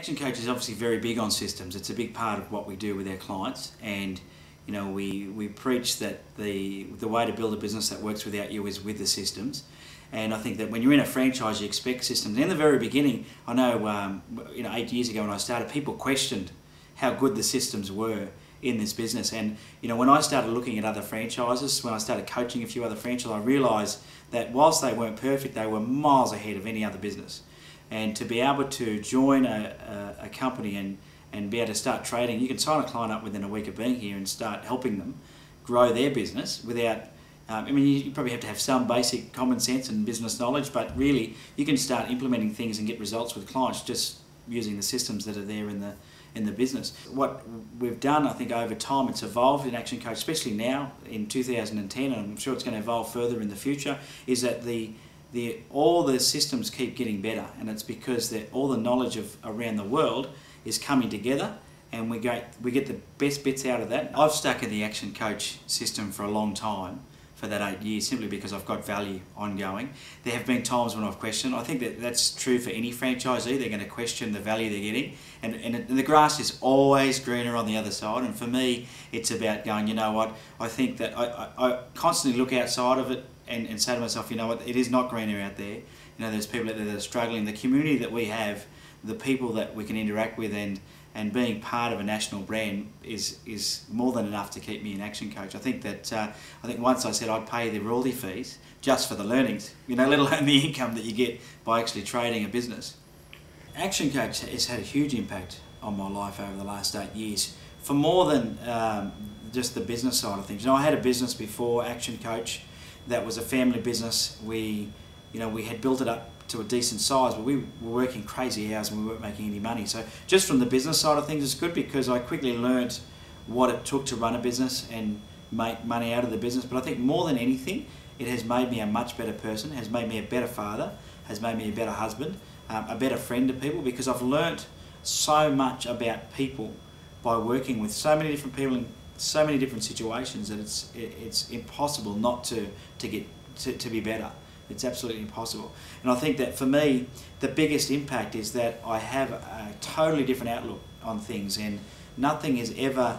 Action Coach is obviously very big on systems. It's a big part of what we do with our clients, and you know we preach that the way to build a business that works without you is with the systems. And I think that when you're in a franchise, you expect systems. In the very beginning, I know 8 years ago when I started, people questioned how good the systems were in this business. And when I started looking at other franchises, when I started coaching a few other franchises, I realised that whilst they weren't perfect, they were miles ahead of any other business. And to be able to join a company and be able to start trading, you can sign a client up within a week of being here and start helping them grow their business without, you probably have to have some basic common sense and business knowledge, but really you can start implementing things and get results with clients just using the systems that are there in the business. What we've done, I think over time, it's evolved in Action Coach, especially now in 2010, and I'm sure it's going to evolve further in the future, is that all the systems keep getting better, and it's because all the knowledge around the world is coming together, and we get the best bits out of that. I've stuck in the Action Coach system for a long time, for that 8 years, simply because I've got value ongoing. There have been times when I've questioned. I think that's true for any franchisee. They're going to question the value they're getting, and the grass is always greener on the other side. And for me, it's about going, you know what, I think that I constantly look outside of it and say to myself, you know what, it is not greener out there. There's people out there that are struggling. The community that we have, the people that we can interact with, and being part of a national brand is more than enough to keep me in Action Coach. I think once I said I'd pay the royalty fees just for the learnings, let alone the income that you get by actually trading a business. Action Coach has had a huge impact on my life over the last 8 years, for more than just the business side of things. I had a business before Action Coach that was a family business. We had built it up to a decent size, but we were working crazy hours and we weren't making any money. So just from the business side of things, it's good because I quickly learned what it took to run a business and make money out of the business. But I think more than anything, it has made me a much better person, has made me a better father, has made me a better husband, a better friend to people, because I've learnt so much about people by working with so many different people in so many different situations that it's impossible not to be better. It's absolutely impossible. And I think that for me, the biggest impact is that I have a totally different outlook on things, and nothing is ever,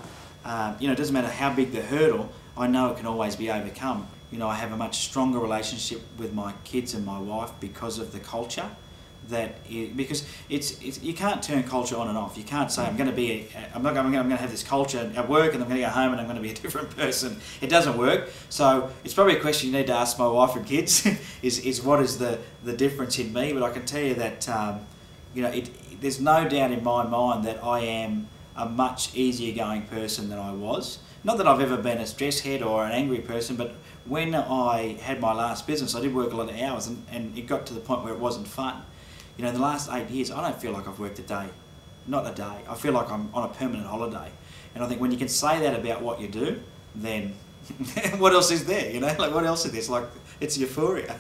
it doesn't matter how big the hurdle, I know it can always be overcome. I have a much stronger relationship with my kids and my wife because of the culture. Because you can't turn culture on and off. You can't say I'm going to have this culture at work and I'm going to go home and I'm going to be a different person. It doesn't work. So it's probably a question you need to ask my wife and kids is what is the difference in me. But I can tell you that there's no doubt in my mind that I am a much easier going person than I was. Not that I've ever been a stress head or an angry person, but when I had my last business, I did work a lot of hours, and it got to the point where it wasn't fun. In the last 8 years, I don't feel like I've worked a day. Not a day. I feel like I'm on a permanent holiday. And I think when you can say that about what you do, then what else is there? What else is there? It's euphoria.